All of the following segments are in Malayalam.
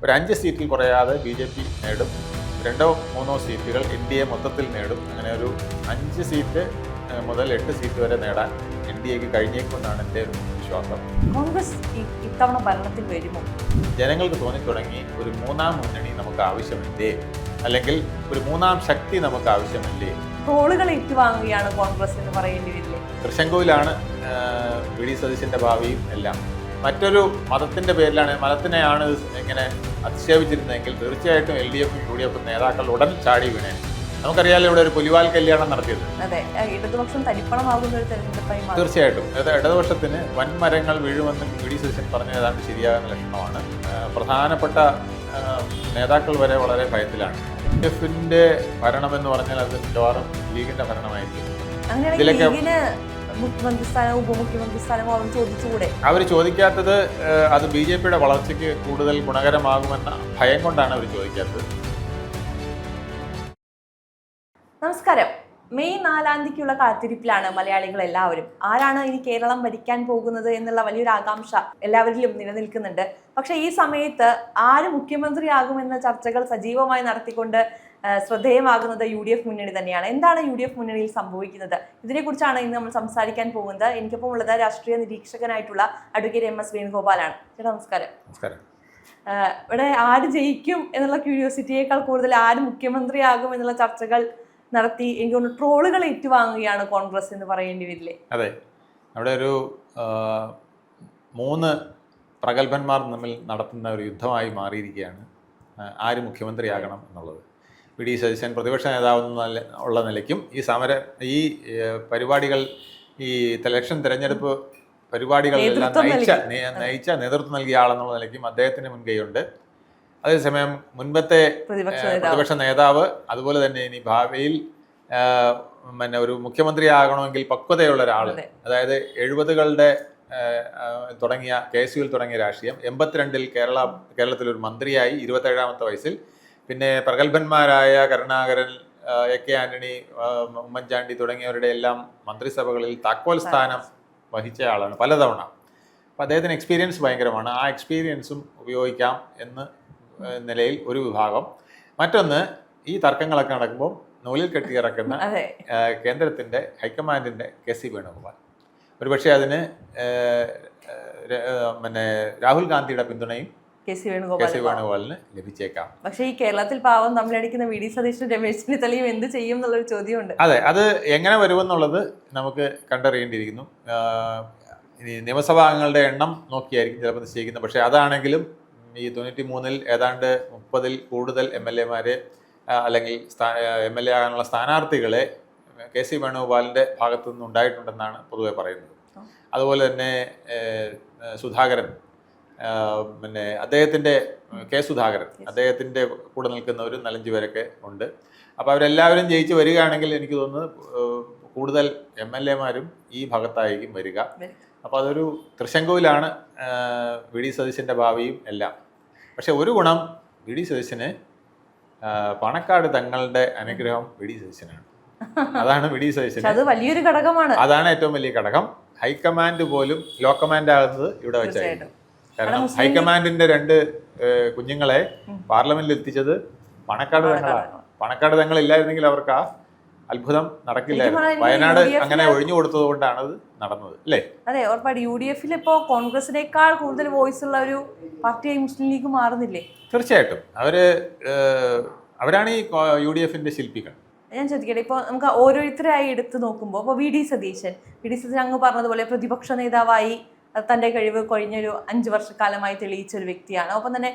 ഒരു 5 സീറ്റിൽ കുറയാതെ BJP നേടും. 2-3 സീറ്റുകൾ NDA മൊത്തത്തിൽ നേടും. അങ്ങനെ ഒരു 5 സീറ്റ് മുതൽ 8 സീറ്റ് വരെ നേടാൻ NDAക്ക് കഴിഞ്ഞേക്കുമെന്നാണ് എൻ്റെ ഒരു വിശ്വാസം. കോൺഗ്രസ് ഇത്തവണ ഭരണത്തിൽ വരുമോ? ജനങ്ങൾക്ക് തോന്നിത്തുടങ്ങി ഒരു മൂന്നാം മുന്നണി നമുക്ക് ആവശ്യമില്ലേ, അല്ലെങ്കിൽ ഒരു മൂന്നാം ശക്തി നമുക്ക് ആവശ്യമില്ലേ. ട്രോളുകൾ ഏറ്റുവാങ്ങുകയാണ് കോൺഗ്രസ് എന്ന് പറയേണ്ടി വരില്ലേ? തൃശങ്കുവിലാണ് VD സതീശൻ്റെ ഭാവിയും എല്ലാം. മറ്റൊരു മതത്തിൻ്റെ പേരിലാണ്, മതത്തിനെയാണ് ഇങ്ങനെ അധിക്ഷേപിച്ചിരുന്നതെങ്കിൽ തീർച്ചയായിട്ടും LDF UDF നേതാക്കൾ ഉടൻ ചാടി വീണേ. നമുക്കറിയാലോ ഇവിടെ ഒരു പുലിവാൽ കല്യാണം നടത്തിയത്. അതെ, ഇടതുപക്ഷം തരിപ്പണമാകുന്ന ഒരു തെരഞ്ഞെടുപ്പായി മാറി. തീർച്ചയായിട്ടും ഇടതുപക്ഷത്തിന് വൻമരങ്ങൾ വീഴുമെന്ന് VD സതീശൻ പറഞ്ഞ ഏതാണ്ട് ശരിയാകുന്ന ലക്ഷണമാണ്. പ്രധാനപ്പെട്ട നേതാക്കൾ വരെ വളരെ ഭയത്തിലാണ്. LDFിന്റെ ഭരണമെന്ന് പറഞ്ഞാൽ അത് മിക്കവാറും ലീഗിന്റെ ഭരണമായിരിക്കും. മുഖ്യമന്ത്രി സ്ഥാനമോ ഉപമുഖ്യമന്ത്രി സ്ഥാനമോ അവർ ചോദിച്ചുകൂടെ? അവർ ചോദിക്കാത്തത് അത് BJPയുടെ വളർച്ചയ്ക്ക് കൂടുതൽ ഗുണകരമാകുമെന്ന ഭയം കൊണ്ടാണ് അവർ ചോദിക്കാത്തത്. നമസ്കാരം. മെയ് 4-ാം തീയതിക്കുള്ള കാത്തിരിപ്പിലാണ് മലയാളികൾ എല്ലാവരും. ആരാണ് ഇനി കേരളം ഭരിക്കാൻ പോകുന്നത് എന്നുള്ള വലിയൊരു ആകാംക്ഷ എല്ലാവരിലും നിലനിൽക്കുന്നുണ്ട്. പക്ഷേ ഈ സമയത്ത് ആര് മുഖ്യമന്ത്രിയാകുമെന്ന ചർച്ചകൾ സജീവമായി നടത്തിക്കൊണ്ട് ശ്രദ്ധേയമാകുന്നത് UDF മുന്നണി തന്നെയാണ്. എന്താണ് UDF മുന്നണിയിൽ സംഭവിക്കുന്നത്? ഇതിനെക്കുറിച്ചാണ് ഇന്ന് നമ്മൾ സംസാരിക്കാൻ പോകുന്നത്. എനിക്കൊപ്പം ഉള്ളത് രാഷ്ട്രീയ നിരീക്ഷകനായിട്ടുള്ള അഡ്വക്കേറ്റ് MS വേണുഗോപാലാണ്. ചേട്ടാ നമസ്കാരം. നമസ്കാരം. ഇവിടെ ആര് ജയിക്കും എന്നുള്ള ക്യൂരിയോസിറ്റിയേക്കാൾ കൂടുതൽ ആര് മുഖ്യമന്ത്രിയാകും എന്നുള്ള ചർച്ചകൾ നടത്തി എനിക്ക് തോന്നുന്നു ട്രോളുകൾ ഏറ്റുവാങ്ങുകയാണ് കോൺഗ്രസ് എന്ന് പറയേണ്ടി വരില്ലേ? അതെ, അവിടെ ഒരു 3 പ്രഗത്ഭന്മാർ തമ്മിൽ നടത്തുന്ന ഒരു യുദ്ധമായി മാറിയിരിക്കുകയാണ് ആര് മുഖ്യമന്ത്രിയാകണം എന്നുള്ളത്. VD സതീശൻ പ്രതിപക്ഷ നേതാവെന്ന ഉള്ള നിലയ്ക്കും ഈ പരിപാടികൾ, ഈ ഇലക്ഷൻ തെരഞ്ഞെടുപ്പ് പരിപാടികളെല്ലാം നയിച്ച നേതൃത്വം നൽകിയ ആളെന്നുള്ള നിലയ്ക്കും അദ്ദേഹത്തിന് മുൻകൈയുണ്ട്. അതേസമയം മുൻപത്തെ പ്രതിപക്ഷ നേതാവ്, അതുപോലെ തന്നെ ഇനി ഭാവിയിൽ ഒരു മുഖ്യമന്ത്രിയാകണമെങ്കിൽ പക്വതയുള്ള ഒരാൾ, അതായത് 70കളുടെ തുടങ്ങിയ KSUവിൽ തുടങ്ങിയ രാഷ്ട്രീയം, 82-ൽ കേരളത്തിലൊരു മന്ത്രിയായി 27ാമത്തെ വയസ്സിൽ, പിന്നെ പ്രഗത്ഭന്മാരായ കരുണാകരൻ, AK ആന്റണി, ഉമ്മൻചാണ്ടി തുടങ്ങിയവരുടെ എല്ലാം മന്ത്രിസഭകളിൽ താക്കോൽ സ്ഥാനം വഹിച്ച ആളാണ് പലതവണ. അപ്പോൾ അദ്ദേഹത്തിന് എക്സ്പീരിയൻസ് ഭയങ്കരമാണ്. ആ എക്സ്പീരിയൻസും ഉപയോഗിക്കാം എന്ന് നിലയിൽ ഒരു വിഭാഗം. മറ്റൊന്ന്, ഈ തർക്കങ്ങളൊക്കെ നടക്കുമ്പോൾ നൂലിൽ കെട്ടിയിറക്കുന്ന കേന്ദ്രത്തിൻ്റെ ഹൈക്കമാൻഡിൻ്റെ KC വേണുഗോപാൽ. ഒരുപക്ഷെ അതിന് രാഹുൽ ഗാന്ധിയുടെ പിന്തുണയും KC വേണുഗോപാലിന് ലഭിച്ചേക്കാം. പക്ഷേ ഈ കേരളത്തിൽ പാവം തമ്മിലടിക്കുന്ന VD സതീശൻ രമേശ് ചെന്നിത്തലയും എന്ത് ചെയ്യും എന്നുള്ളൊരു ചോദ്യമുണ്ട്. അതെ, അത് എങ്ങനെ വരുമെന്നുള്ളത് നമുക്ക് കണ്ടറിയേണ്ടിയിരിക്കുന്നു. ഇനി നിയമസഭാ അംഗങ്ങളുടെ എണ്ണം നോക്കിയായിരിക്കും ചിലപ്പോൾ നിശ്ചയിക്കുന്നത്. പക്ഷേ അതാണെങ്കിലും ഈ 93-ൽ ഏതാണ്ട് 30-ൽ കൂടുതൽ MLA-മാരെ അല്ലെങ്കിൽ MLA ആകാനുള്ള സ്ഥാനാർത്ഥികളെ KC വേണുഗോപാലിൻ്റെ ഭാഗത്തു നിന്നുണ്ടായിട്ടുണ്ടെന്നാണ് പൊതുവെ പറയുന്നത്. അതുപോലെ തന്നെ സുധാകരൻ, അദ്ദേഹത്തിൻ്റെ സുധാകരൻ, അദ്ദേഹത്തിൻ്റെ കൂടെ നിൽക്കുന്ന ഒരു 4-5 പേരൊക്കെ ഉണ്ട്. അപ്പോൾ അവരെല്ലാവരും ജയിച്ച് വരികയാണെങ്കിൽ എനിക്ക് തോന്നുന്നു കൂടുതൽ MLA-മാരും ഈ ഭാഗത്തായിരിക്കും വരിക. അപ്പോൾ അതൊരു തൃശങ്കുവിലാണ് VD സതീശൻ്റെ ഭാവിയും എല്ലാം. പക്ഷെ ഒരു ഗുണം, VD സതീശന് പണക്കാട് തങ്ങളുടെ അനുഗ്രഹം VD സതീശനാണ്. അതാണ് VD സതീശന്, അത് വലിയൊരു ഘടകമാണ്. അതാണ് ഏറ്റവും വലിയ ഘടകം. ഹൈക്കമാൻഡ് പോലും ലോ കമാൻഡ് ആകുന്നത് ഇവിടെ വെച്ചായിരുന്നു. കാരണം ഹൈക്കമാൻഡിന്റെ 2 കുഞ്ഞുങ്ങളെ പാർലമെന്റിൽ എത്തിച്ചത് പണക്കാട് തങ്ങളാണ്. പണക്കാട് തങ്ങൾ ഇല്ലായിരുന്നെങ്കിൽ അവർക്ക് ആ അത്ഭുതം നടക്കില്ലായിരുന്നു. വയനാട് അങ്ങനെ ഒഴിഞ്ഞു കൊടുത്തത് കൊണ്ടാണ് അത് നടന്നത്, അല്ലേ? അതെ, ഉറപ്പായിട്ട്. UDFൽ ഇപ്പോൾ കോൺഗ്രസിനേക്കാൾ കൂടുതൽ വോയിസ് ഉള്ള ഒരു പാർട്ടിയായി മുസ്ലിം ലീഗ് മാറുന്നില്ലേ? തീർച്ചയായിട്ടും അവരാണ് ഈ UDFന്റെ ശില്പികൾ. ഞാൻ ചോദിക്കട്ടെ, ഇപ്പോൾ നമുക്ക് ഓരോരുത്തരായി എടുത്തു നോക്കുമ്പോൾ ഇപ്പോൾ VD സതീശൻ അങ്ങ് പറഞ്ഞതുപോലെ പ്രതിപക്ഷ നേതാവായി തൻ്റെ കഴിവ് കഴിഞ്ഞൊരു 5 വർഷക്കാലമായി തെളിയിച്ച ഒരു വ്യക്തിയാണ്. ഒപ്പം തന്നെ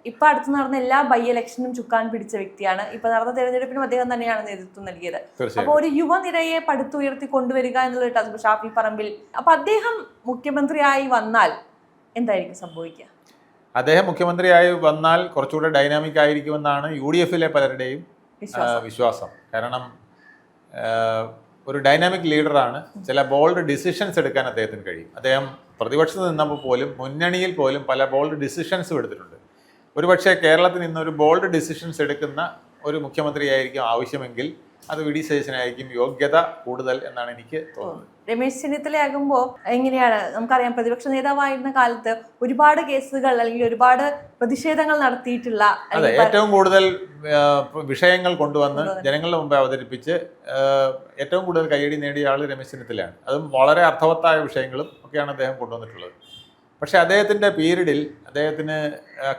ഇപ്പം അടുത്ത് നടന്ന എല്ലാ ഇലക്ഷനും ചുക്കാൻ പിടിച്ച വ്യക്തിയാണ്. ഇപ്പം നടന്ന തെരഞ്ഞെടുപ്പിനും അദ്ദേഹം തന്നെയാണ് നേതൃത്വം നൽകിയത്. അപ്പോൾ ഒരു യുവനിരയെ പടുത്തുയർത്തി കൊണ്ടുവരിക എന്നുള്ളൊരു ടാസ്ക് ഷാഫി പറമ്പിൽ. അപ്പം അദ്ദേഹം മുഖ്യമന്ത്രിയായി വന്നാൽ എന്തായിരിക്കും സംഭവിക്കുക? അദ്ദേഹം മുഖ്യമന്ത്രിയായി വന്നാൽ കുറച്ചുകൂടെ ഡൈനാമിക് ആയിരിക്കുമെന്നാണ് UDFലെ പലരുടെയും വിശ്വാസം. കാരണം ഒരു ഡൈനാമിക് ലീഡറാണ്. ചില ബോൾഡ് ഡിസിഷൻസ് എടുക്കാൻ അദ്ദേഹത്തിന് കഴിയും. അദ്ദേഹം പ്രതിപക്ഷത്ത് നിന്നപ്പോൾ പോലും, മുന്നണിയിൽ പോലും പല ബോൾഡ് ഡിസിഷൻസും എടുത്തിട്ടുണ്ട്. ഒരുപക്ഷെ കേരളത്തിൽ നിന്നൊരു ബോൾഡ് ഡിസിഷൻസ് എടുക്കുന്ന ഒരു മുഖ്യമന്ത്രിയായിരിക്കും ആവശ്യമെങ്കിൽ അത് VD സതീശനായിരിക്കും യോഗ്യത കൂടുതൽ എന്നാണ് എനിക്ക് തോന്നുന്നത്. രമേശ് ചെന്നിത്തലയാകുമ്പോൾ എങ്ങനെയാണ് നമുക്കറിയാം, പ്രതിപക്ഷ നേതാവായിരുന്ന കാലത്ത് ഒരുപാട് കേസുകൾ അല്ലെങ്കിൽ ഒരുപാട് പ്രതിഷേധങ്ങൾ നടത്തിയിട്ടുള്ള അതെ, ഏറ്റവും കൂടുതൽ വിഷയങ്ങൾ കൊണ്ടുവന്ന് ജനങ്ങളുടെ മുമ്പ് അവതരിപ്പിച്ച് ഏറ്റവും കൂടുതൽ കയ്യടി നേടിയ ആൾ രമേശ് ചെന്നിത്തലയാണ്. അതും വളരെ അർത്ഥവത്തായ വിഷയങ്ങളും ഒക്കെയാണ് അദ്ദേഹം കൊണ്ടുവന്നിട്ടുള്ളത്. പക്ഷെ അദ്ദേഹത്തിന്റെ പീരീഡിൽ അദ്ദേഹത്തിന്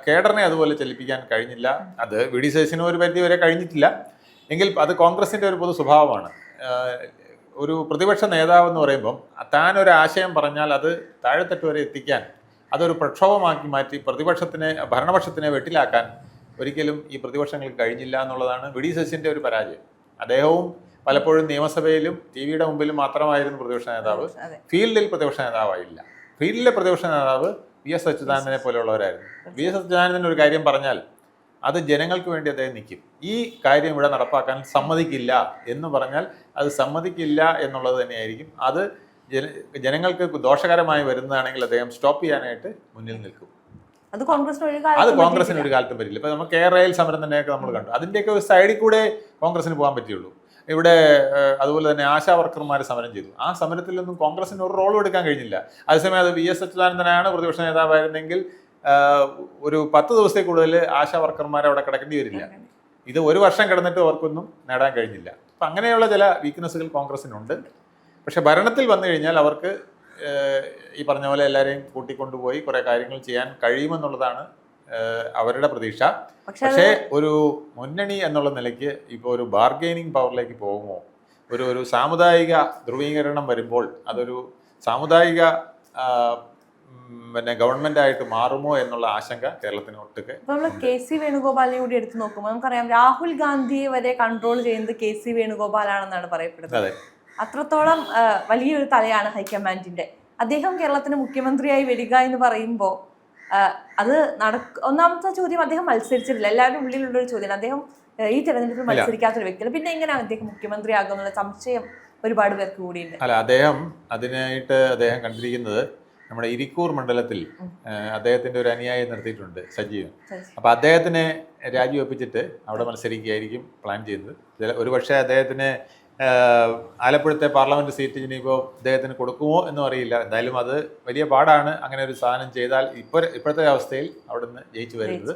കേഡറിനെ അതുപോലെ ചലിപ്പിക്കാൻ കഴിഞ്ഞില്ല. അത് വി ഡി സതീശനും ഒരു പരിധി വരെ കഴിഞ്ഞിട്ടില്ല എങ്കിൽ അത് കോൺഗ്രസിന്റെ ഒരു പൊതു സ്വഭാവമാണ്. ഒരു പ്രതിപക്ഷ നേതാവ് എന്ന് പറയുമ്പം താൻ ഒരു ആശയം പറഞ്ഞാൽ അത് താഴെത്തട്ട് വരെ എത്തിക്കാൻ, അതൊരു പ്രക്ഷോഭമാക്കി മാറ്റി ഭരണപക്ഷത്തിനെ വെട്ടിലാക്കാൻ ഒരിക്കലും ഈ പ്രതിപക്ഷങ്ങൾക്ക് കഴിഞ്ഞില്ല എന്നുള്ളതാണ് വി ഡി സതീശന്റെ ഒരു പരാജയം. അദ്ദേഹവും പലപ്പോഴും നിയമസഭയിലും ടി വിയുടെ മുമ്പിലും മാത്രമായിരുന്നു പ്രതിപക്ഷ നേതാവ്, ഫീൽഡിൽ പ്രതിപക്ഷ നേതാവായില്ല. ഫീൽഡിലെ പ്രതിപക്ഷ നേതാവ് വി എസ് അച്യുതാനന്ദനെ പോലെയുള്ളവരായിരുന്നു. വി എസ് അച്യുതാനന്ദൻ ഒരു കാര്യം പറഞ്ഞാൽ അത് ജനങ്ങൾക്ക് വേണ്ടി അദ്ദേഹം നിൽക്കും. ഈ കാര്യം ഇവിടെ നടപ്പാക്കാൻ സമ്മതിക്കില്ല എന്ന് പറഞ്ഞാൽ അത് സമ്മതിക്കില്ല എന്നുള്ളത് തന്നെയായിരിക്കും. അത് ജനങ്ങൾക്ക് ദോഷകരമായി വരുന്നതാണെങ്കിൽ അദ്ദേഹം സ്റ്റോപ്പ് ചെയ്യാനായിട്ട് മുന്നിൽ നിൽക്കും. അത് കോൺഗ്രസിന് ഒരു കാലത്തും പറ്റില്ല. ഇപ്പൊ നമ്മൾ കേരളയിൽ സമരം തന്നെയൊക്കെ നമ്മൾ കണ്ടു. അതിന്റെയൊക്കെ ഒരു സൈഡിൽ കൂടെ കോൺഗ്രസിന് പോകാൻ പറ്റുള്ളൂ. ഇവിടെ അതുപോലെ തന്നെ ആശാ വർക്കർമാർ സമരം ചെയ്തു. ആ സമരത്തിലൊന്നും കോൺഗ്രസിന് ഒരു റോളും എടുക്കാൻ കഴിഞ്ഞില്ല. അതേസമയം അത് വി എസ് അച്യുതാനന്ദനാണ് പ്രതിപക്ഷ നേതാവായിരുന്നെങ്കിൽ ഒരു 10 ദിവസത്തിൽ കൂടുതൽ ആശാ വർക്കർമാർ അവിടെ കിടക്കേണ്ടി വരില്ല. ഇത് ഒരു വർഷം കിടന്നിട്ട് അവർക്കൊന്നും നേടാൻ കഴിഞ്ഞില്ല. അപ്പം അങ്ങനെയുള്ള ചില വീക്ക്നെസ്സുകൾ കോൺഗ്രസിനുണ്ട്. പക്ഷെ ഭരണത്തിൽ വന്നു കഴിഞ്ഞാൽ അവർക്ക് ഈ പറഞ്ഞ പോലെ എല്ലാവരെയും കൂട്ടിക്കൊണ്ടുപോയി കുറേ കാര്യങ്ങൾ ചെയ്യാൻ കഴിയുമെന്നുള്ളതാണ് അവരുടെ പ്രതീക്ഷ. പക്ഷേ ഒരു മുന്നണി എന്നുള്ള നിലയ്ക്ക് ഇപ്പോൾ ഒരു ബാർഗെയിനിങ് പവറിലേക്ക് പോകുമോ, ഒരു സാമുദായിക ധ്രുവീകരണം വരുമ്പോൾ അതൊരു സാമുദായിക ഗവൺമെന്റ് ആയിട്ട് മാറുമോ എന്നുള്ള ആശങ്ക കേരളത്തിന് ഒട്ടുക്കെ. നമ്മൾ കെ സി വേണുഗോപാലിനെ കൂടി എടുത്തു നോക്കുമ്പോൾ നമുക്കറിയാം, രാഹുൽ ഗാന്ധിയെ വരെ കൺട്രോൾ ചെയ്യുന്നത് കെ സി വേണുഗോപാലാണെന്നാണ് പറയപ്പെടുന്നത്. അത്രത്തോളം വലിയൊരു തലയാണ് ഹൈക്കമാൻഡിന്റെ. അദ്ദേഹം കേരളത്തിന് മുഖ്യമന്ത്രിയായി വരിക എന്ന് പറയുമ്പോൾ അത് ഒന്നാമത്തെ ചോദ്യം, അദ്ദേഹം മത്സരിച്ചിട്ടില്ല. എല്ലാവരുടെ ഉള്ളിലുള്ളൊരു ചോദ്യമാണ്, അദ്ദേഹം ഈ തെരഞ്ഞെടുപ്പിൽ മത്സരിക്കാത്തൊരു വ്യക്തിയാണ്. പിന്നെ എങ്ങനെയാണ് അദ്ദേഹം മുഖ്യമന്ത്രിയാകുന്നുള്ള സംശയം ഒരുപാട് പേർക്ക് കൂടിയുണ്ട്. അല്ല, അതിനായിട്ട് അദ്ദേഹം കണ്ടിരിക്കുന്നത് നമ്മുടെ ഇരിക്കൂർ മണ്ഡലത്തിൽ അദ്ദേഹത്തിന്റെ ഒരു അനുയായി നിർത്തിയിട്ടുണ്ട്, സജീവൻ. അപ്പൊ അദ്ദേഹത്തിനെ രാജിവെപ്പിച്ചിട്ട് അവിടെ മത്സരിക്കുകയായിരിക്കും പ്ലാൻ ചെയ്യുന്നത്. ഒരുപക്ഷെ അദ്ദേഹത്തിന് ആലപ്പുഴത്തെ പാർലമെന്റ് സീറ്റ് ഇനിയിപ്പോൾ അദ്ദേഹത്തിന് കൊടുക്കുമോ എന്നും അറിയില്ല. എന്തായാലും അത് വലിയ പാടാണ് അങ്ങനെ ഒരു സാധനം ചെയ്താൽ ഇപ്പോഴത്തെ അവസ്ഥയിൽ അവിടെ നിന്ന് ജയിച്ചു വരുന്നത്.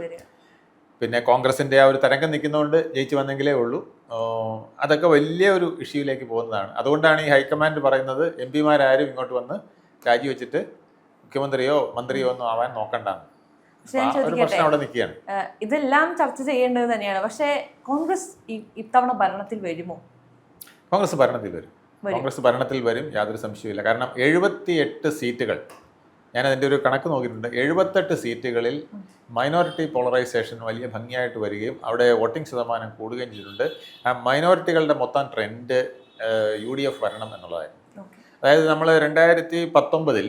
പിന്നെ കോൺഗ്രസിന്റെ ആ ഒരു തരംഗം നിൽക്കുന്നതുകൊണ്ട് ജയിച്ചു വന്നെങ്കിലേ ഉള്ളൂ. അതൊക്കെ വലിയ ഒരു ഇഷ്യൂയിലേക്ക് പോകുന്നതാണ്. അതുകൊണ്ടാണ് ഈ ഹൈക്കമാൻഡ് പറയുന്നത് എം പിമാരാരും ഇങ്ങോട്ട് വന്ന് രാജിവെച്ചിട്ട് മുഖ്യമന്ത്രിയോ മന്ത്രിയോ ഒന്നും ആവാൻ നോക്കണ്ടാന്ന്. ഒരു പ്രശ്നം അവിടെ നിൽക്കുകയാണ്. ഇതെല്ലാം ചർച്ച ചെയ്യേണ്ടത് തന്നെയാണ്. പക്ഷേ കോൺഗ്രസ് ഇത്തവണ ഭരണത്തിൽ വരുമോ? കോൺഗ്രസ് ഭരണത്തിൽ വരും, യാതൊരു സംശയമില്ല. കാരണം 78 സീറ്റുകൾ, ഞാൻ അതിൻ്റെ ഒരു കണക്ക് നോക്കിയിട്ടുണ്ട്. 78 സീറ്റുകളിൽ മൈനോറിറ്റി പോളറൈസേഷൻ വലിയ ഭംഗിയായിട്ട് വരികയും അവിടെ വോട്ടിംഗ് ശതമാനം കൂടുകയും ചെയ്തിട്ടുണ്ട്. ആ മൈനോറിറ്റികളുടെ മൊത്തം ട്രെൻഡ് UDF വരണം എന്നുള്ളതായിരുന്നു. അതായത് നമ്മൾ 2019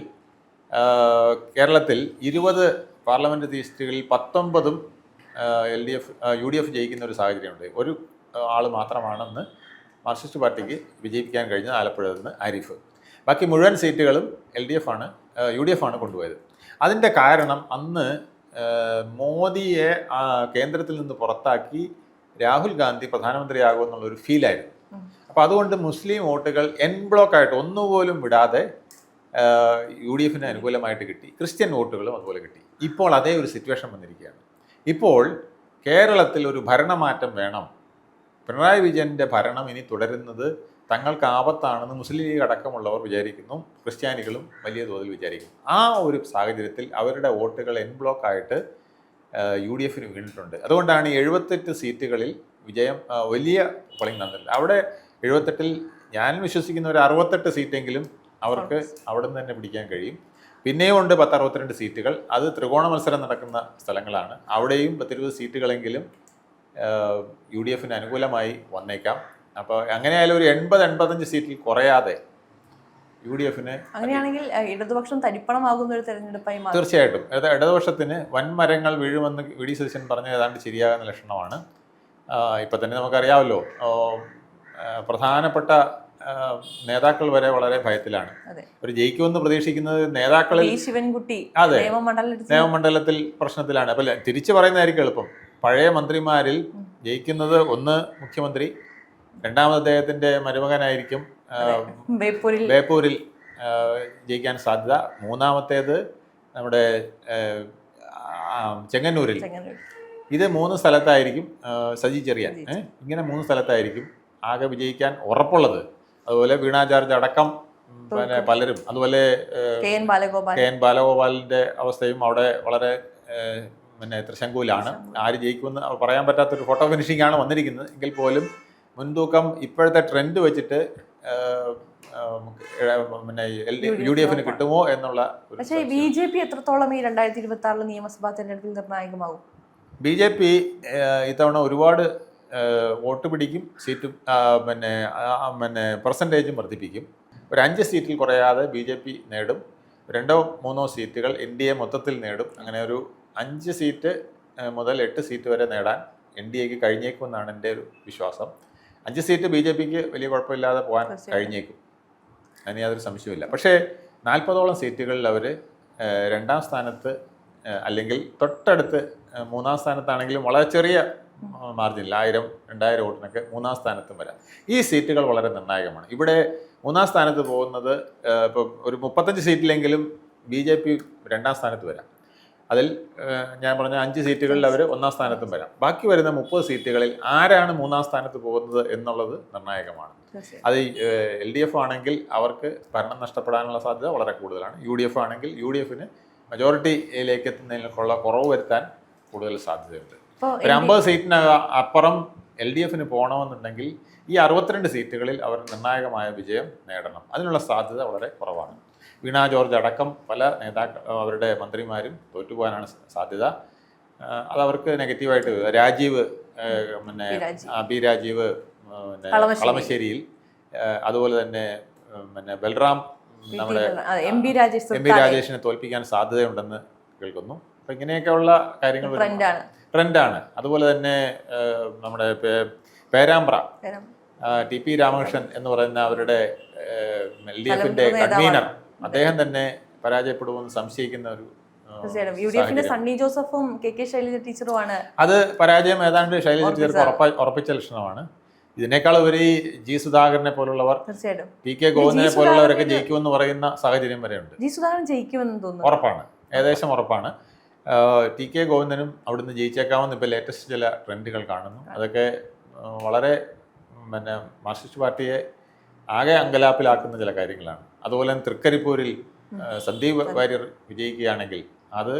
കേരളത്തിൽ 20 പാർലമെൻറ്റ് സീറ്റുകളിൽ 19 UDF ജയിക്കുന്ന ഒരു സാഹചര്യമുണ്ട്. ഒരു ആൾ മാത്രമാണെന്ന് മാർക്സിസ്റ്റ് പാർട്ടിക്ക് വിജയിപ്പിക്കാൻ കഴിഞ്ഞ ആലപ്പുഴയിൽ നിന്ന് ആരിഫ്. ബാക്കി മുഴുവൻ സീറ്റുകളും UDF ആണ് കൊണ്ടുപോയത്. അതിൻ്റെ കാരണം അന്ന് മോദിയെ കേന്ദ്രത്തിൽ നിന്ന് പുറത്താക്കി രാഹുൽ ഗാന്ധി പ്രധാനമന്ത്രിയാകുമെന്നുള്ളൊരു ഫീലായിരുന്നു. അപ്പോൾ അതുകൊണ്ട് മുസ്ലിം വോട്ടുകൾ എൻ ബ്ലോക്കായിട്ട് ഒന്നുപോലും വിടാതെ UDFന് അനുകൂലമായിട്ട് കിട്ടി. ക്രിസ്ത്യൻ വോട്ടുകളും അതുപോലെ കിട്ടി. ഇപ്പോൾ അതേ ഒരു സിറ്റുവേഷൻ വന്നിരിക്കുകയാണ്. ഇപ്പോൾ കേരളത്തിൽ ഒരു ഭരണമാറ്റം വേണം, പിണറായി വിജയൻ്റെ ഭരണം ഇനി തുടരുന്നത് തങ്ങൾക്ക് ആപത്താണെന്ന് മുസ്ലിം ലീഗ് അടക്കമുള്ളവർ വിചാരിക്കുന്നു, ക്രിസ്ത്യാനികളും വലിയ തോതിൽ വിചാരിക്കുന്നു. ആ ഒരു സാഹചര്യത്തിൽ അവരുടെ വോട്ടുകൾ എൻ ബ്ലോക്കായിട്ട് UDFന് വീണിട്ടുണ്ട്. അതുകൊണ്ടാണ് 78 സീറ്റുകളിൽ വിജയം വലിയ പോളിംഗ് നടന്നില്ല. അവിടെ 78-ൽ ഞാൻ വിശ്വസിക്കുന്ന ഒരു 68 സീറ്റെങ്കിലും അവർക്ക് അവിടെ നിന്ന് തന്നെ പിടിക്കാൻ കഴിയും. പിന്നെയും ഉണ്ട് 10-62 സീറ്റുകൾ. അത് ത്രികോണ മത്സരം നടക്കുന്ന സ്ഥലങ്ങളാണ്. അവിടെയും 10-20 സീറ്റുകളെങ്കിലും UDFന് അനുകൂലമായി വന്നേക്കാം. അപ്പോൾ അങ്ങനെയായാലും ഒരു 80-85 സീറ്റിൽ കുറയാതെ UDFന്, അങ്ങനെയാണെങ്കിൽ ഇടതുപക്ഷം തരിപ്പണമാകുന്ന ഒരു തെരഞ്ഞെടുപ്പായി മാറും. തീർച്ചയായിട്ടും ഇടതുപക്ഷത്തിന് വൻമരങ്ങൾ വീഴുമെന്ന് വി ഡി സതീശൻ പറഞ്ഞ ഏതാണ്ട് ശരിയാകുന്ന ലക്ഷണമാണ്. ഇപ്പം തന്നെ നമുക്കറിയാമല്ലോ, പ്രധാനപ്പെട്ട നേതാക്കൾ വരെ വളരെ ഭയത്തിലാണ്. ഒരു ജയിക്കുമെന്ന് പ്രതീക്ഷിക്കുന്നത് നേതാക്കളിൽ ശിവൻകുട്ടി അതെ നിയമമണ്ഡലത്തിൽ പ്രശ്നത്തിലാണ്. അപ്പം തിരിച്ചു പറയുന്നതായിരിക്കും എളുപ്പം. പഴയ മന്ത്രിമാരിൽ ജയിക്കുന്നത് ഒന്ന് മുഖ്യമന്ത്രി, രണ്ടാമത് അദ്ദേഹത്തിൻ്റെ മരുമകനായിരിക്കും ബേപ്പൂരിൽ ജയിക്കാൻ സാധ്യത. മൂന്നാമത്തേത് നമ്മുടെ ചെങ്ങന്നൂരിൽ. ഇത് 3 സ്ഥലത്തായിരിക്കും സജി ചെറിയാൻ. ഇങ്ങനെ 3 സ്ഥലത്തായിരിക്കും ആകെ വിജയിക്കാൻ ഉറപ്പുള്ളത്. അതുപോലെ വീണ ജോർജ് അടക്കം പിന്നെ പലരും, അതുപോലെ കെ എൻ ബാലഗോപാലിന്റെ അവസ്ഥയും അവിടെ വളരെ പിന്നെ ത്രിശങ്കൂലാണ്. ആര് ജയിക്കുമെന്ന് പറയാൻ പറ്റാത്തൊരു ഫോട്ടോ ഫിനിഷിംഗ് ആണ് വന്നിരിക്കുന്നത്. എങ്കിൽ പോലും മുൻതൂക്കം ഇപ്പോഴത്തെ ട്രെൻഡ് വെച്ചിട്ട് പിന്നെ UDF കിട്ടുമോ എന്നുള്ള. പക്ഷേ BJP എത്രത്തോളം ഈ 2026 നിയമസഭാ തെരഞ്ഞെടുപ്പിൽ നിർണായകമാകും? BJP ഇത്തവണ ഒരുപാട് വോട്ട് പിടിക്കും, സീറ്റും പിന്നെ പെർസെൻറ്റേജും വർദ്ധിപ്പിക്കും. ഒരു 5 സീറ്റിൽ കുറയാതെ BJP നേടും. 2-3 സീറ്റുകൾ NDA മൊത്തത്തിൽ നേടും. അങ്ങനെ ഒരു 5 സീറ്റ് മുതൽ 8 സീറ്റ് വരെ നേടാൻ NDAക്ക് കഴിഞ്ഞേക്കുമെന്നാണ് എൻ്റെ ഒരു വിശ്വാസം. 5 സീറ്റ് BJPക്ക് വലിയ കുഴപ്പമില്ലാതെ പോകാൻ കഴിഞ്ഞേക്കും, അതിന് യാതൊരു സംശയമില്ല. പക്ഷേ 40ഓളം സീറ്റുകളിൽ അവർ 2ാം സ്ഥാനത്ത് അല്ലെങ്കിൽ തൊട്ടടുത്ത് 3ാം സ്ഥാനത്താണെങ്കിലും വളരെ ചെറിയ മാർജിനിൽ 1000-2000 വോട്ടിനൊക്കെ 3ാം സ്ഥാനത്തും വരാം. ഈ സീറ്റുകൾ വളരെ നിർണായകമാണ്. ഇവിടെ 3ാം സ്ഥാനത്ത് പോകുന്നത് ഇപ്പോൾ ഒരു 35 സീറ്റിലെങ്കിലും BJP 2ാം സ്ഥാനത്ത് വരാം. അതിൽ ഞാൻ പറഞ്ഞ 5 സീറ്റുകളിൽ അവർ 1ാം സ്ഥാനത്തും വരാം. ബാക്കി വരുന്ന 30 സീറ്റുകളിൽ ആരാണ് 3ാം സ്ഥാനത്ത് പോകുന്നത് എന്നുള്ളത് നിർണായകമാണ്. അത് LDF ആണെങ്കിൽ അവർക്ക് ഭരണം നഷ്ടപ്പെടാനുള്ള സാധ്യത വളരെ കൂടുതലാണ്. UDF ആണെങ്കിൽ UDFന് മജോറിറ്റിയിലേക്ക് എത്തുന്നതിനുള്ള കുറവ് വരുത്താൻ കൂടുതൽ സാധ്യതയുണ്ട്. ഒരു 50 സീറ്റിന് അപ്പുറം LDFന് പോകണമെന്നുണ്ടെങ്കിൽ ഈ 62 സീറ്റുകളിൽ അവർ നിർണായകമായ വിജയം നേടണം. അതിനുള്ള സാധ്യത വളരെ കുറവാണ്. വീണ ജോർജ് അടക്കം പല അവരുടെ മന്ത്രിമാരും തോറ്റുപോകാനാണ് സാധ്യത. അതവർക്ക് നെഗറ്റീവായിട്ട് രാജീവ് പിന്നെ പി രാജീവ് പിന്നെ കളമശ്ശേരിയിൽ, അതുപോലെ തന്നെ പിന്നെ ബൽറാം നമ്മുടെ എം പി രാജേഷിനെ തോൽപ്പിക്കാൻ സാധ്യതയുണ്ടെന്ന് കേൾക്കുന്നു. അപ്പം ഇങ്ങനെയൊക്കെയുള്ള കാര്യങ്ങൾ ട്രെൻഡാണ്. അതുപോലെ തന്നെ നമ്മുടെ പേരാമ്പ്ര TP രാമകൃഷ്ണൻ എന്ന് പറയുന്ന അവരുടെ LDFന്റെ കൺവീനർ, അദ്ദേഹം തന്നെ പരാജയപ്പെടുമെന്ന് സംശയിക്കുന്ന ഒരു സണ്ണി ജോസഫും KK ശൈലജ ടീച്ചറുമാണ്. അത് പരാജയം ഏതാണ്ട് ശൈലജ ടീച്ചർക്ക് ഉറപ്പിച്ച ലക്ഷണമാണ്. ഇതിനേക്കാൾ ഉപരി G സുധാകരനെ പോലുള്ളവർ, PK ഗോവിന്ദനെ പോലുള്ളവരൊക്കെ ജയിക്കുമെന്ന് പറയുന്ന സാഹചര്യം വരെയുണ്ട്. G സുധാകരൻ ജയിക്കുമെന്ന് തോന്നുന്നു. ഉറപ്പാണ്, ഏകദേശം ഉറപ്പാണ്. TK ഗോവിന്ദനും അവിടുന്ന് ജയിച്ചേക്കാമെന്ന് ഇപ്പോൾ ലേറ്റസ്റ്റ് ചില ട്രെൻഡുകൾ കാണുന്നു. അതൊക്കെ വളരെ പിന്നെ മാർക്സിസ്റ്റ് പാർട്ടിയെ ആകെ അങ്കലാപ്പിലാക്കുന്ന ചില കാര്യങ്ങളാണ്. അതുപോലെ തന്നെ തൃക്കരിപ്പൂരിൽ സന്ദീപ് വാര്യർ വിജയിക്കുകയാണെങ്കിൽ അത്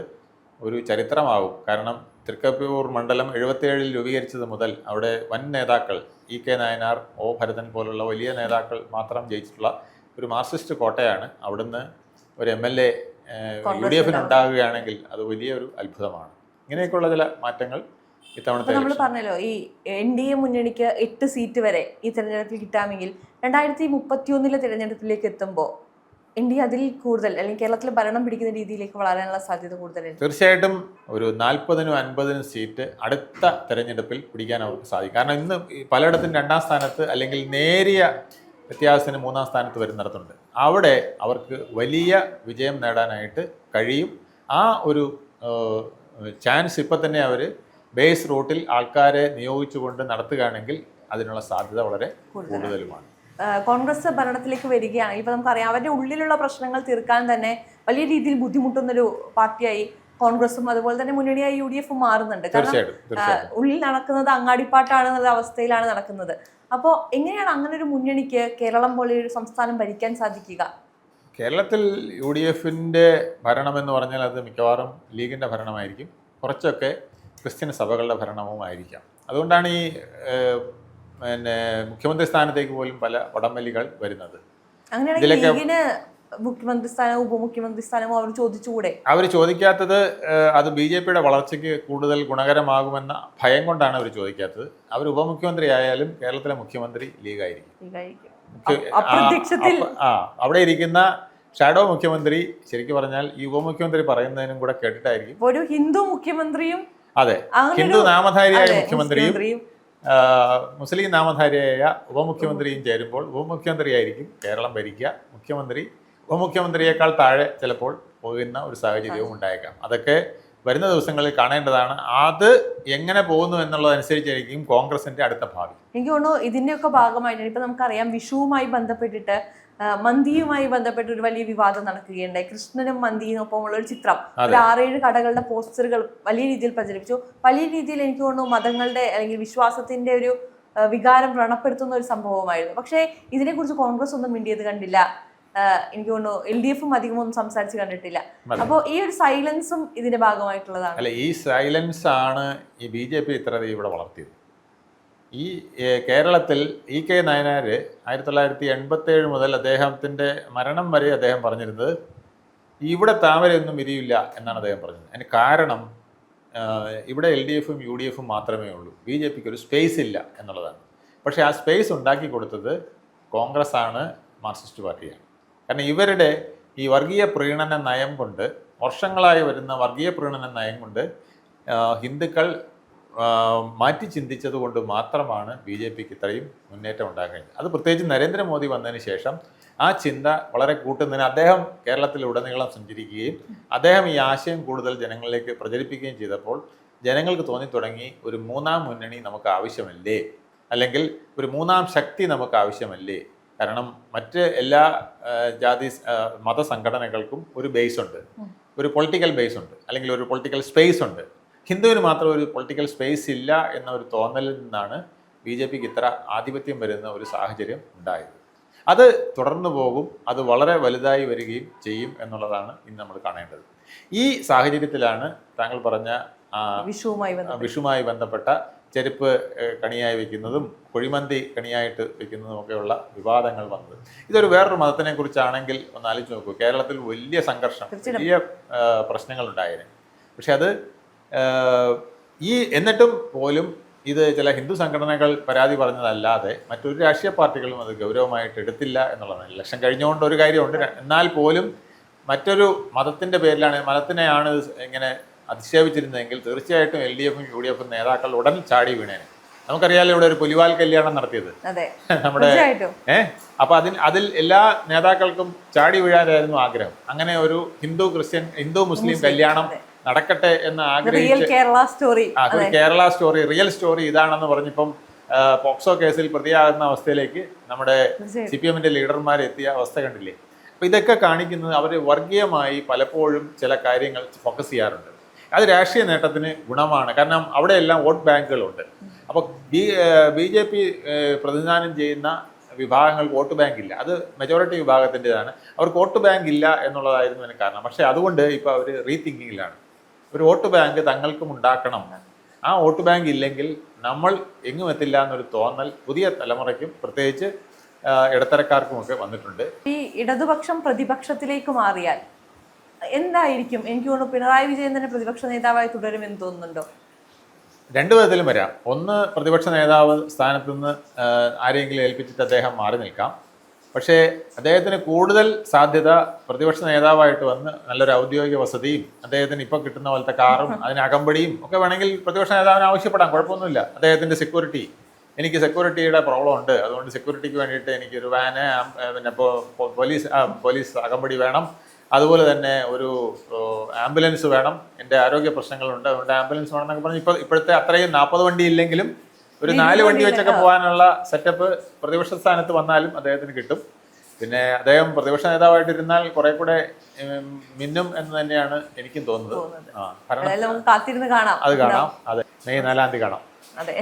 ഒരു ചരിത്രമാകും. കാരണം തൃക്കരിപ്പൂർ മണ്ഡലം 77-ൽ രൂപീകരിച്ചത് മുതൽ അവിടെ വൻ നേതാക്കൾ EK നായനാർ, O ഭരതൻ പോലുള്ള വലിയ നേതാക്കൾ മാത്രം ജയിച്ചിട്ടുള്ള ഒരു മാർക്സിസ്റ്റ് കോട്ടയാണ്. അവിടുന്ന് ഒരു MLA UDFന് ഉണ്ടാകുകയാണെങ്കിൽ അത് വലിയൊരു അത്ഭുതമാണ്. ഇങ്ങനെയൊക്കെയുള്ള ചില മാറ്റങ്ങൾ ഇത്തവണത്തെ നമ്മൾ പറഞ്ഞല്ലോ, ഈ NDA മുന്നണിക്ക് 8 സീറ്റ് വരെ ഈ തെരഞ്ഞെടുപ്പിൽ കിട്ടാമെങ്കിൽ 2031 തിരഞ്ഞെടുപ്പിലേക്ക് എത്തുമ്പോൾ NDA അതിൽ കൂടുതൽ അല്ലെങ്കിൽ കേരളത്തിൽ ഭരണം പിടിക്കുന്ന രീതിയിലേക്ക് വളരാനുള്ള സാധ്യത കൂടുതലുണ്ട്. തീർച്ചയായിട്ടും ഒരു 40-50 സീറ്റ് അടുത്ത തെരഞ്ഞെടുപ്പിൽ പിടിക്കാൻ അവർക്ക് സാധിക്കും. കാരണം ഇന്ന് പലയിടത്തും 2ാം സ്ഥാനത്ത് അല്ലെങ്കിൽ നേരിയ വ്യത്യാസത്തിന് 3ാം സ്ഥാനത്ത് വരുന്നിടത്തുണ്ട്. അവിടെ അവർക്ക് വലിയ വിജയം നേടാനായിട്ട് കഴിയും. ആ ഒരു ചാൻസ് ഇപ്പം തന്നെ അവർ ബേസ് റൂട്ടിൽ ആൾക്കാരെ നിയോഗിച്ചുകൊണ്ട് നടത്തുകയാണെങ്കിൽ അതിനുള്ള സാധ്യത വളരെ കൂടുതലുമാണ്. കോൺഗ്രസ് ഭരണത്തിലേക്ക് വരികയാണെങ്കിൽ ഇപ്പം നമുക്കറിയാം, അവരുടെ ഉള്ളിലുള്ള പ്രശ്നങ്ങൾ തീർക്കാൻ തന്നെ വലിയ രീതിയിൽ ബുദ്ധിമുട്ടുന്നൊരു പാർട്ടിയായി കോൺഗ്രസും അതുപോലെ തന്നെ മുന്നണിയായി UDF മാറുന്നുണ്ട്. കാരണം ഉള്ളിൽ നടക്കുന്നത് അങ്ങാടിപ്പാട്ടാണ് എന്നുള്ള അവസ്ഥയിലാണ് നടക്കുന്നത്. അപ്പോൾ എങ്ങനെയാണ് അങ്ങനെ ഒരു മുന്നണിക്ക് കേരളം പോലെ ഒരു സംസ്ഥാനം ഭരിക്കാൻ സാധിക്കുക? കേരളത്തിൽ UDFന്റെ ഭരണം എന്ന് പറഞ്ഞാൽ അത് മിക്കവാറും ലീഗിൻ്റെ ഭരണമായിരിക്കും, കുറച്ചൊക്കെ ക്രിസ്ത്യൻ സഭകളുടെ ഭരണവുമായിരിക്കാം. അതുകൊണ്ടാണ് ഈ പിന്നെ മുഖ്യമന്ത്രി സ്ഥാനത്തേക്ക് പോലും പല വടംവലികൾ വരുന്നത്. മുഖ്യമന്ത്രി സ്ഥാനവും ഉപമുഖ്യമന്ത്രി സ്ഥാനവും അവർ ചോദിച്ചുകൂടെ? അവർ ചോദിക്കാത്തത് അത് BJPയുടെ വളർച്ചയ്ക്ക് കൂടുതൽ ഗുണകരമാകുമെന്ന ഭയം കൊണ്ടാണ് അവർ ചോദിക്കാത്തത്. അവർ ഉപമുഖ്യമന്ത്രി ആയാലും കേരളത്തിലെ മുഖ്യമന്ത്രി ലീഗായിരിക്കും. അവിടെ ഇരിക്കുന്ന ഷാഡോ മുഖ്യമന്ത്രി ശരിക്കും പറഞ്ഞാൽ ഈ ഉപമുഖ്യമന്ത്രി പറയുന്നതിനും കൂടെ കേട്ടിട്ടായിരിക്കും. ഒരു ഹിന്ദു മുഖ്യമന്ത്രിയും, അതെ, ഹിന്ദു നാമധാരിയായ മുഖ്യമന്ത്രിയും മുസ്ലിം നാമധാരിയായ ഉപമുഖ്യമന്ത്രിയും ചേരുമ്പോൾ ഉപമുഖ്യമന്ത്രിയായിരിക്കും കേരളം ഭരിക്കുക. മുഖ്യമന്ത്രി ഉപമുഖ്യമന്ത്രിയേക്കാൾ താഴെ ചിലപ്പോൾ പോകുന്ന ഒരു സാഹചര്യവും ഉണ്ടായേക്കാം. അതൊക്കെ വരുന്ന ദിവസങ്ങളിൽ കാണേണ്ടതാണ്. അത് എങ്ങനെ പോകുന്നു എന്നുള്ളതനുസരിച്ചായിരിക്കും കോൺഗ്രസിന്റെ അടുത്ത ഭാവി. എനിക്ക് തോന്നുന്നു ഇതിന്റെയൊക്കെ ഭാഗമായിട്ടാണ് ഇപ്പൊ നമുക്കറിയാം വിഷുവുമായി ബന്ധപ്പെട്ടിട്ട് മന്തിയുമായി ബന്ധപ്പെട്ട് ഒരു വലിയ വിവാദം നടക്കുകയുണ്ടായി. കൃഷ്ണനും മന്തിയും ഒപ്പമുള്ള ഒരു ചിത്രം ഒരു 6-7 കടകളുടെ പോസ്റ്ററുകൾ വലിയ രീതിയിൽ പ്രചരിപ്പിച്ചു. വലിയ രീതിയിൽ എനിക്ക് തോന്നുന്നു മതങ്ങളുടെ അല്ലെങ്കിൽ വിശ്വാസത്തിന്റെ ഒരു വികാരം വ്രണപ്പെടുത്തുന്ന ഒരു സംഭവമായിരുന്നു. പക്ഷേ ഇതിനെക്കുറിച്ച് കോൺഗ്രസ് ഒന്നും മിണ്ടിയത് കണ്ടില്ല. എനിക്ക് തോന്നുന്നു LDFും അധികമൊന്നും സംസാരിച്ച് കണ്ടിട്ടില്ല. അപ്പോൾ ഈ ഒരു സൈലൻസും ഇതിന്റെ ഭാഗമായിട്ടുള്ളതാണ്. അല്ല, ഈ സൈലൻസ് ആണ് ഈ BJP ഇത്ര ഇവിടെ വളർത്തിയത്. ഈ കേരളത്തിൽ EK നയനാർ 1987 മുതൽ അദ്ദേഹത്തിൻ്റെ മരണം വരെ അദ്ദേഹം പറഞ്ഞിരുന്നത് ഇവിടെ താമരയൊന്നും വിരിയില്ല എന്നാണ് അദ്ദേഹം പറഞ്ഞത്. അതിന് കാരണം ഇവിടെ LDFും UDFും മാത്രമേ ഉള്ളൂ, BJPക്ക് ഒരു സ്പേസ് ഇല്ല എന്നുള്ളതാണ്. പക്ഷേ ആ സ്പേസ് ഉണ്ടാക്കി കൊടുത്തത് കോൺഗ്രസ് ആണ്, മാർക്സിസ്റ്റ് പാർട്ടിയാണ്. കാരണം ഇവരുടെ ഈ വർഗീയ പ്രീണന നയം കൊണ്ട്, വർഷങ്ങളായി വരുന്ന വർഗീയ പ്രീണന നയം കൊണ്ട് ഹിന്ദുക്കൾ മാറ്റി ചിന്തിച്ചത് കൊണ്ട് മാത്രമാണ് BJPക്ക് ഇത്രയും മുന്നേറ്റം ഉണ്ടാകുന്നത്. അത് പ്രത്യേകിച്ച് നരേന്ദ്രമോദി വന്നതിന് ശേഷം ആ ചിന്ത വളരെ കൂട്ടുന്നതിന് അദ്ദേഹം കേരളത്തിലുടനീളം സഞ്ചരിക്കുകയും അദ്ദേഹം ഈ ആശയം കൂടുതൽ ജനങ്ങളിലേക്ക് പ്രചരിപ്പിക്കുകയും ചെയ്തപ്പോൾ ജനങ്ങൾക്ക് തോന്നി തുടങ്ങി, ഒരു മൂന്നാം മുന്നണി നമുക്ക് ആവശ്യമല്ലേ, അല്ലെങ്കിൽ ഒരു മൂന്നാം ശക്തി നമുക്ക് ആവശ്യമല്ലേ. കാരണം മറ്റ് എല്ലാ ജാതി മതസംഘടനകൾക്കും ഒരു ബേസ് ഉണ്ട്, ഒരു പൊളിറ്റിക്കൽ ബേസ് ഉണ്ട്, അല്ലെങ്കിൽ ഒരു പൊളിറ്റിക്കൽ സ്പേസ് ഉണ്ട്. ഹിന്ദുവിന് മാത്രം ഒരു പൊളിറ്റിക്കൽ സ്പേസ് ഇല്ല എന്ന ഒരു തോന്നലിൽ നിന്നാണ് BJPക്ക് ഇത്ര ആധിപത്യം വരുന്ന ഒരു സാഹചര്യം ഉണ്ടായത്. അത് തുടർന്നു പോകും, അത് വളരെ വലുതായി വരികയും ചെയ്യും എന്നുള്ളതാണ് ഇന്ന് നമ്മൾ കാണേണ്ടത്. ഈ സാഹചര്യത്തിലാണ് താങ്കൾ പറഞ്ഞ വിഷുവുമായി ബന്ധപ്പെട്ട ചെരുപ്പ് കണിയായി വെക്കുന്നതും കുഴിമന്തി കണിയായിട്ട് വെക്കുന്നതും ഒക്കെയുള്ള വിവാദങ്ങൾ വന്നത്. ഇതൊരു വേറൊരു മതത്തിനെ കുറിച്ചാണെങ്കിൽ ഒന്ന് ആലോചിച്ച് നോക്കൂ. കേരളത്തിൽ വലിയ സംഘർഷം, വലിയ പ്രശ്നങ്ങൾ ഉണ്ടായിരുന്നു. പക്ഷെ അത് എന്നിട്ടും പോലും ഇത് ചില ഹിന്ദു സംഘടനകൾ പരാതി പറഞ്ഞതല്ലാതെ മറ്റൊരു രാഷ്ട്രീയ പാർട്ടികളും അത് ഗൗരവമായിട്ട് എടുത്തില്ല എന്നുള്ളതാണ്. ഇലക്ഷൻ കഴിഞ്ഞുകൊണ്ട് ഒരു കാര്യമുണ്ട്, എന്നാൽ പോലും മറ്റൊരു മതത്തിൻ്റെ പേരിലാണ്, മതത്തിനെയാണ് ഇങ്ങനെ അധിക്ഷേപിച്ചിരുന്നതെങ്കിൽ തീർച്ചയായിട്ടും LDFും UDFും നേതാക്കൾ ഉടൻ ചാടി വീണേനെ. നമുക്കറിയാലോ ഇവിടെ ഒരു പുലിവാൽ കല്യാണം നടത്തിയത് നമ്മുടെ അപ്പൊ അതിൽ എല്ലാ നേതാക്കൾക്കും ചാടി വീഴാനായിരുന്നു ആഗ്രഹം. അങ്ങനെ ഒരു ഹിന്ദു മുസ്ലിം കല്യാണം നടക്കട്ടെ എന്ന് ആഗ്രഹിച്ച് കേരള സ്റ്റോറി, റിയൽ സ്റ്റോറി ഇതാണെന്ന് പറഞ്ഞിപ്പം പോക്സോ കേസിൽ പ്രതിയാകുന്ന അവസ്ഥയിലേക്ക് നമ്മുടെ CPMന്റെ ലീഡർമാർ എത്തിയ അവസ്ഥ കണ്ടില്ലേ. അപ്പൊ ഇതൊക്കെ കാണിക്കുന്നത് അവർ വർഗീയമായി പലപ്പോഴും ചില കാര്യങ്ങൾ ഫോക്കസ് ചെയ്യാറുണ്ട്. അത് രാഷ്ട്രീയ നേട്ടത്തിന് ഗുണമാണ്. കാരണം അവിടെയെല്ലാം വോട്ട് ബാങ്കുകളുണ്ട്. അപ്പോൾ BJP പ്രതിനിധാനം ചെയ്യുന്ന വിഭാഗങ്ങൾക്ക് വോട്ട് ബാങ്ക് ഇല്ല, അത് മെജോറിറ്റി വിഭാഗത്തിൻ്റെതാണ്. അവർക്ക് വോട്ട് ബാങ്ക് ഇല്ല എന്നുള്ളതായിരുന്നു അതിന് കാരണം. പക്ഷേ അതുകൊണ്ട് ഇപ്പോൾ അവർ റീതിങ്കിങ്ങിലാണ്. ഒരു വോട്ട് ബാങ്ക് തങ്ങൾക്കും ഉണ്ടാക്കണം. ആ വോട്ട് ബാങ്ക് ഇല്ലെങ്കിൽ നമ്മൾ എങ്ങും എത്തില്ല എന്നൊരു തോന്നൽ പുതിയ തലമുറയ്ക്കും പ്രത്യേകിച്ച് ഇടത്തരക്കാർക്കുമൊക്കെ വന്നിട്ടുണ്ട്. ഈ ഇടതുപക്ഷം പ്രതിപക്ഷത്തിലേക്ക് മാറിയാൽ എന്തായിരിക്കും? എനിക്ക് തോന്നുന്നു പിണറായി വിജയൻ തന്നെ പ്രതിപക്ഷ നേതാവായി തുടരുമെന്ന് തോന്നുന്നുണ്ടോ? രണ്ടു വിധത്തിലും വരാം. ഒന്ന്, പ്രതിപക്ഷ നേതാവ് സ്ഥാനത്ത് നിന്ന് ആരെങ്കിലും ഏൽപ്പിച്ചിട്ട് അദ്ദേഹം മാറി നിൽക്കാം. പക്ഷേ അദ്ദേഹത്തിന് കൂടുതൽ സാധ്യത പ്രതിപക്ഷ നേതാവായിട്ട് വന്ന് നല്ലൊരു ഔദ്യോഗിക വസതിയും അദ്ദേഹത്തിന് ഇപ്പം കിട്ടുന്ന പോലത്തെ കാറും അതിന് അകമ്പടിയും ഒക്കെ വേണമെങ്കിൽ പ്രതിപക്ഷ നേതാവിന് ആവശ്യപ്പെടാം, കുഴപ്പമൊന്നുമില്ല. അദ്ദേഹത്തിൻ്റെ സെക്യൂരിറ്റി, എനിക്ക് സെക്യൂരിറ്റിയുടെ പ്രോബ്ലം ഉണ്ട്, അതുകൊണ്ട് സെക്യൂരിറ്റിക്ക് വേണ്ടിയിട്ട് എനിക്കൊരു വാന്, പിന്നെ പോലീസ് അകമ്പടി വേണം, അതുപോലെ തന്നെ ഒരു ആംബുലൻസ് വേണം, എൻ്റെ ആരോഗ്യ പ്രശ്നങ്ങളുണ്ട് അതുകൊണ്ട് ആംബുലൻസ് വേണം എന്നൊക്കെ പറഞ്ഞ് ഇപ്പോഴത്തെ അത്രയും 40 വണ്ടി ഇല്ലെങ്കിലും ഒരു 4 വണ്ടി വെച്ചൊക്കെ പോകാനുള്ള സെറ്റപ്പ് പ്രതിപക്ഷ സ്ഥാനത്ത് വന്നാലും അദ്ദേഹത്തിന് കിട്ടും. പിന്നെ അദ്ദേഹം പ്രതിപക്ഷ നേതാവായിട്ടിരുന്നാൽ കുറെ കൂടെ മിന്നും എന്ന് തന്നെയാണ് എനിക്കും തോന്നുന്നത്. കാത്തിരുന്ന് കാണാം. അത് കാണാം. അതെ, മെയ് 4 കാണാം. അതെ.